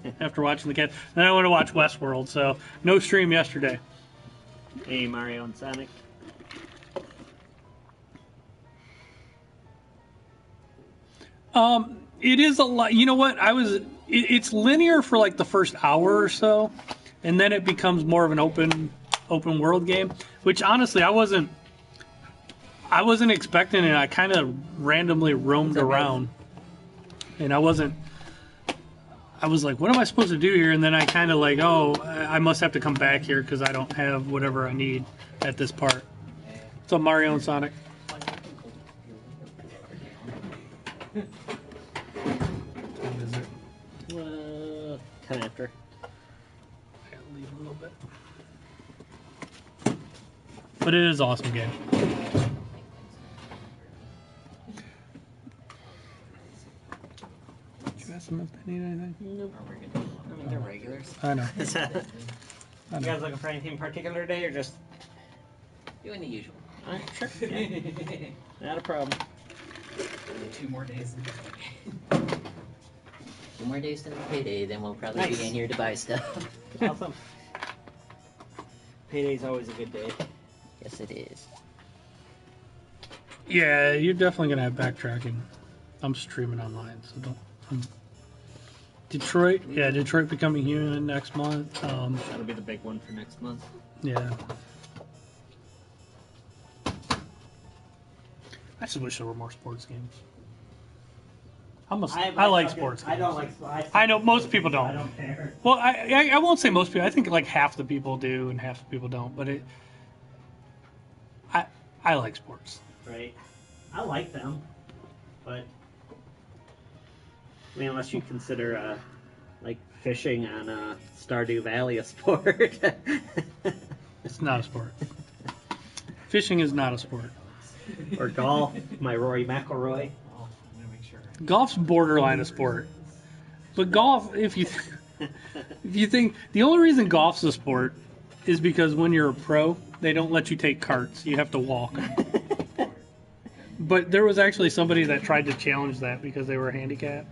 Cavs. Then I went to watch Westworld, so no stream yesterday. Hey, Mario and Sonic. It is a lot. You know what? It's linear for like the first hour or so, and then it becomes more of an open world game, which honestly I wasn't expecting it. I kind of randomly roamed around, and I was like, what am I supposed to do here? And then I kind of like, oh, I must have to come back here because I don't have whatever I need at this part. What's up, Mario and Sonic? What is it? 10 after. I gotta leave a little bit. But it is an awesome game. Did you ask them if they need anything? Nope. I mean, they're regulars. I know. You guys looking for anything particular today, or just Doing the usual. Alright, sure. Yeah. Not a problem. Only 2 more days. 2 more days to the payday, then we'll probably Nice. be in here to buy stuff. Awesome. Payday's always a good day. Yes, it is. Yeah, you're definitely gonna have backtracking. I'm streaming online, so don't. Detroit, yeah, Detroit becoming human next month. That'll be the big one for next month. Yeah. I just wish there were more sports games. I like sports games. I don't like. I know most people don't. I don't care. Well, I won't say most people. I think like half the people do and half the people don't. But I like sports. Right. I like them, but I mean, unless you consider like fishing on Stardew Valley a sport. It's not a sport. Fishing is not a sport. Or golf, my Rory McIlroy. Oh, I'm gonna make sure. Golf's borderline a sport. But golf, if you think the only reason golf's a sport is because when you're a pro, they don't let you take carts. You have to walk. But there was actually somebody that tried to challenge that because they were handicapped,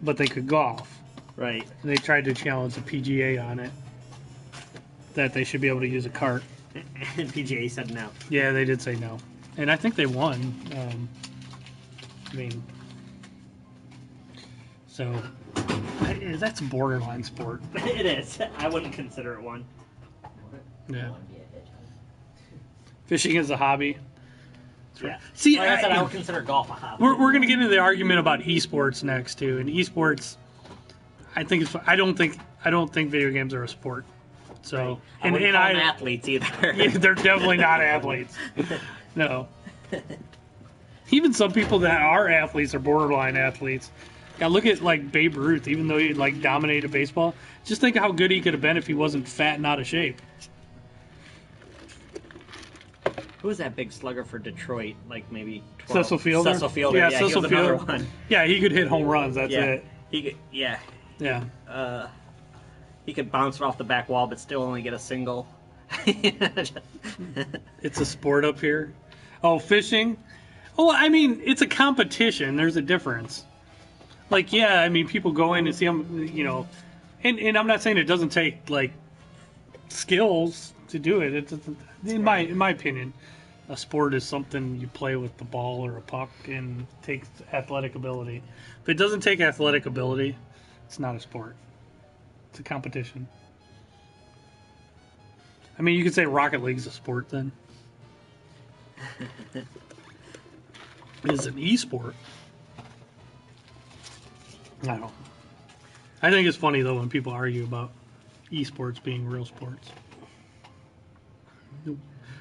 but they could golf. Right. And they tried to challenge the PGA on it, that they should be able to use a cart. And PGA said no. Yeah, they did say no. And I think they won. I mean, so that's a borderline sport. It is. I wouldn't consider it one. Yeah. Fishing is a hobby. Yeah. See, like I said, I would consider golf a hobby. we're going to get into the argument about esports next too. And esports, I don't think video games are a sport. So I wouldn't call them athletes either. Yeah, they're definitely not athletes. No. Even some people that are athletes are borderline athletes. Now look at like Babe Ruth. Even though he like dominated baseball, just think of how good he could have been if he wasn't fat and out of shape. Who was that big slugger for Detroit? Like maybe 12? Cecil Fielder. Cecil Fielder. Yeah, Yeah, Cecil he was another Fielder. one. Yeah, he could hit home runs. That's Yeah. it. He could. Yeah. Yeah. He could bounce it off the back wall, but still only get a single. It's a sport up here. Oh, fishing. Oh, I mean, it's a competition. There's a difference. Like, yeah, I mean, people go in and see them, you know, and I'm not saying it doesn't take like skills to do it. It's in my opinion, a sport is something you play with the ball or a puck and takes athletic ability. If it doesn't take athletic ability, it's not a sport. It's a competition. I mean, you could say Rocket League's a sport then. It's an e-sport. I don't know. I think it's funny though when people argue about esports being real sports.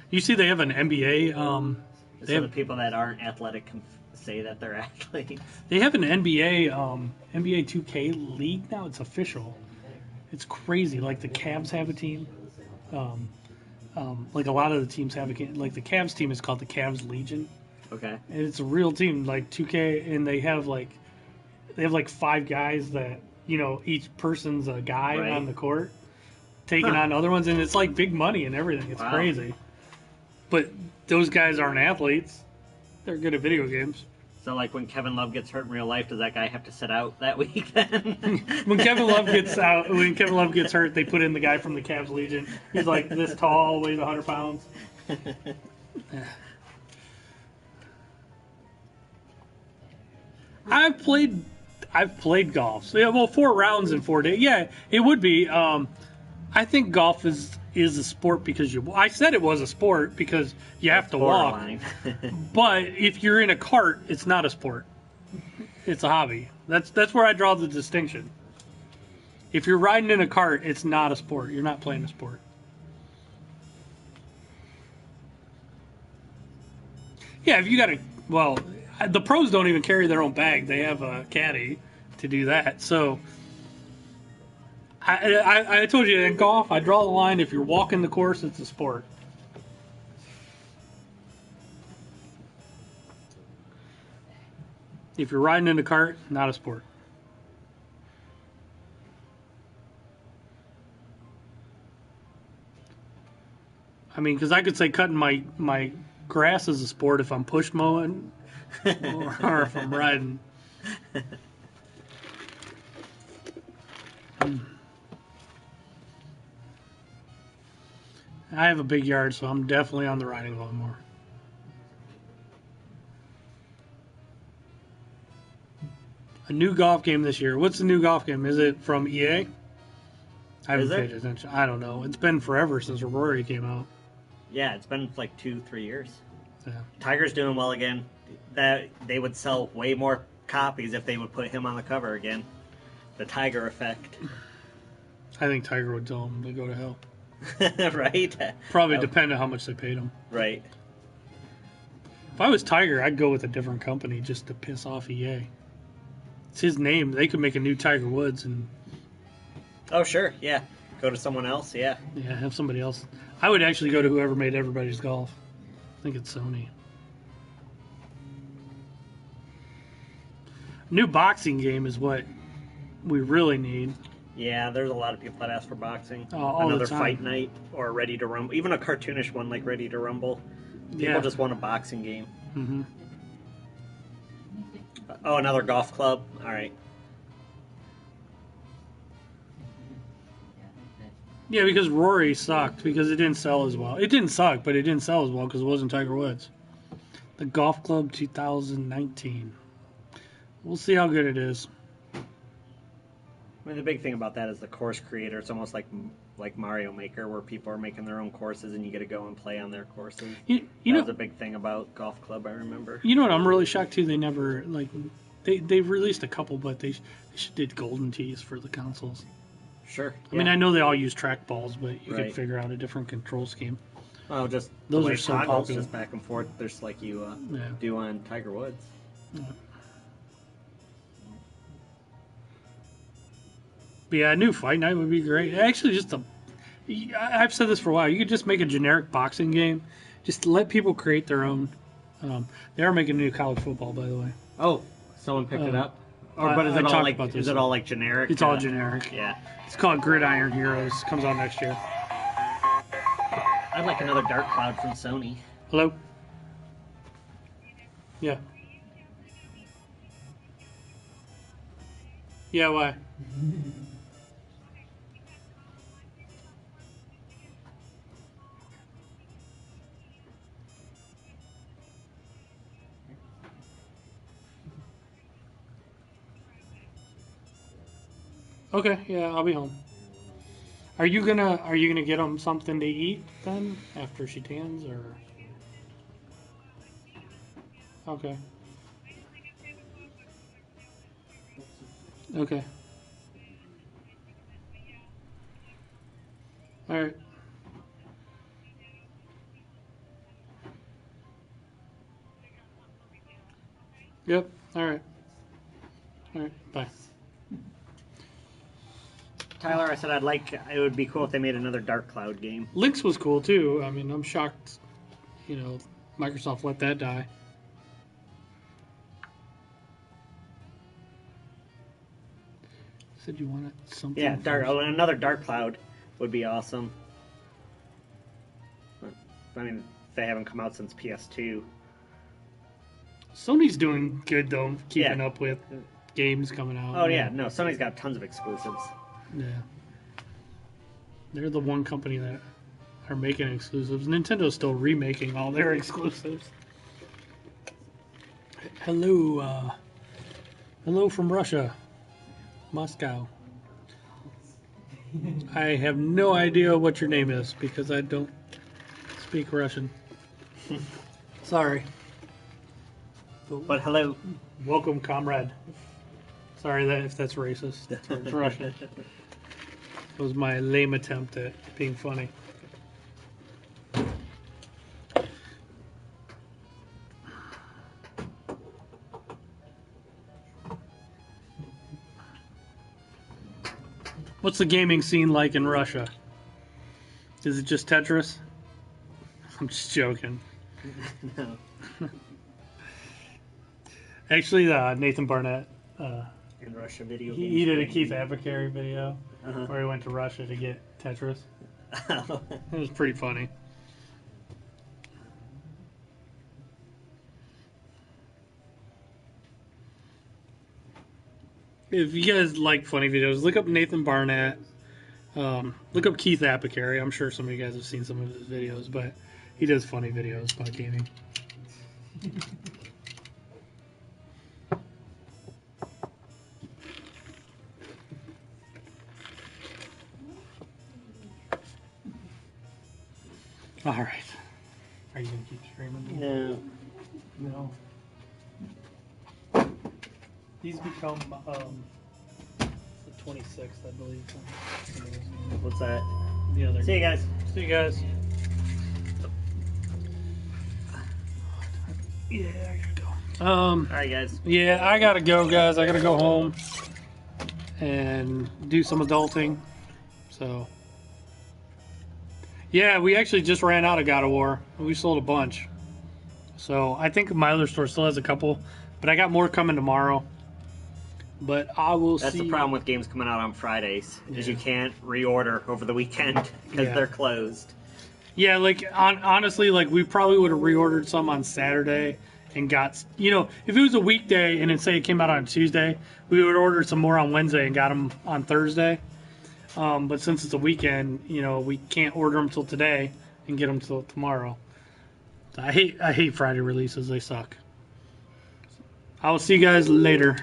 You see, they have an NBA. Some of the people that aren't athletic say that they're athletes. They have an NBA 2K league now. It's official. It's crazy. Like the Cavs have a team. Like a lot of the teams have like the Cavs team is called the Cavs Legion, Okay. and it's a real team. Like 2K, and they have like 5 guys that each person's a guy Right. on the court taking on other ones, and it's like big money and everything. It's Wow. crazy. But those guys aren't athletes. They're good at video games. So, like, when Kevin Love gets hurt in real life, does that guy have to sit out that week then? When Kevin Love gets hurt, they put in the guy from the Cavs Legion. He's like this tall, weighs 100 pounds. I've played golf. So, yeah, well, 4 rounds in 4 days. Yeah, it would be. I think golf is a sport because I said it was a sport because you have to walk. Borderline. But if you're in a cart, it's not a sport. It's a hobby. That's where I draw the distinction. If you're riding in a cart, it's not a sport. You're not playing a sport. Yeah, if you got the pros don't even carry their own bag. They have a caddy to do that. So I told you in golf, I draw the line. If you're walking the course, it's a sport. If you're riding in a cart, not a sport. I mean, because I could say cutting my grass is a sport if I'm push mowing or if I'm riding. I have a big yard, so I'm definitely on the riding lawnmower. A new golf game this year. What's the new golf game? Is it from EA? I haven't paid attention. I don't know. It's been forever since Rory came out. Yeah, it's been like 2-3 years. Yeah. Tiger's doing well again. That they would sell way more copies if they would put him on the cover again. The Tiger effect. I think Tiger would tell him to go to hell. Right? Probably depend on how much they paid him. Right. If I was Tiger, I'd go with a different company just to piss off EA. It's his name. They could make a new Tiger Woods and Oh, sure. Yeah. Go to someone else. Yeah. have somebody else. I would actually go to whoever made Everybody's Golf. I think it's Sony. New boxing game is what we really need. Yeah, there's a lot of people that ask for boxing. All Another the time. fight night or Ready to Rumble. Even a cartoonish one like Ready to Rumble. People just want a boxing game. Mm-hmm. Oh, another golf club. All right. Yeah, because Rory sucked because it didn't sell as well. It didn't suck, but it didn't sell as well because it wasn't Tiger Woods. The Golf Club 2019. We'll see how good it is. I mean, the big thing about that is the course creator. It's almost like Mario Maker, where people are making their own courses and you get to go and play on their courses. You that know, was a big thing about Golf Club, I remember. You know what I'm really shocked too? They never they've released a couple, but they should did golden tees for the consoles. Sure. I mean, I know they all use trackballs, but you Right. could figure out a different control scheme. Oh, just Those the way are so toggles popular. just back and forth, just like you Yeah. do on Tiger Woods. But yeah, a new fight night would be great. Actually, I've said this for a while. You could just make a generic boxing game. Just let people create their own. They are making a new college football, by the way. Oh, someone picked it up. Or, but is I it all talked like about this. is it all like generic? It's all generic. Yeah. It's called Gridiron Heroes. Comes out next year. I'd like another Dark Cloud from Sony. Hello? Yeah. Yeah, why? Okay, yeah, I'll be home. Are you gonna get them something to eat then after she tans or? Okay. Okay. All right. Yep. All right. All right. Bye. Tyler, I said it would be cool if they made another Dark Cloud game. Lynx was cool too. I mean, I'm shocked. Microsoft let that die. Said you wanted something. Yeah, first. another Dark Cloud would be awesome. I mean, they haven't come out since PS2. Sony's doing good though, keeping Yeah. up with games coming out. Oh yeah, no, Sony's got tons of exclusives. Yeah. They're the one company that are making exclusives. Nintendo's still remaking all their exclusives. Hello, hello from Russia, Moscow. I have no idea what your name is because I don't speak Russian. Sorry. But hello. Welcome, comrade. Sorry if that's racist towards Russian. That was my lame attempt at being funny. What's the gaming scene like in Russia? Is it just Tetris? I'm just joking. No. Actually, Nathan Barnett, In Russia video he did a games. Keith Apicary video Uh-huh. where he went to Russia to get Tetris. It was pretty funny. If you guys like funny videos, look up Nathan Barnett. Look up Keith Apicary. I'm sure some of you guys have seen some of his videos, but he does funny videos about gaming. All right. Are you gonna keep streaming? No. No. These become the 26th, I believe. What's that? The other. See you guys. See you guys. Yeah, I gotta go. All right, guys. Yeah, I gotta go, guys. I gotta go home and do some adulting. So. Yeah, we actually just ran out of God of War. We sold a bunch. So I think my other store still has a couple, but I got more coming tomorrow. But I will That's see. the problem with games coming out on Fridays, is Yeah. you can't reorder over the weekend because Yeah. they're closed. Yeah, like honestly, like we probably would have reordered some on Saturday and got, if it was a weekday and say it came out on Tuesday, we would order some more on Wednesday and got them on Thursday. But since it's a weekend, we can't order them till today and get them till tomorrow. I hate Friday releases. They suck. I will see you guys later.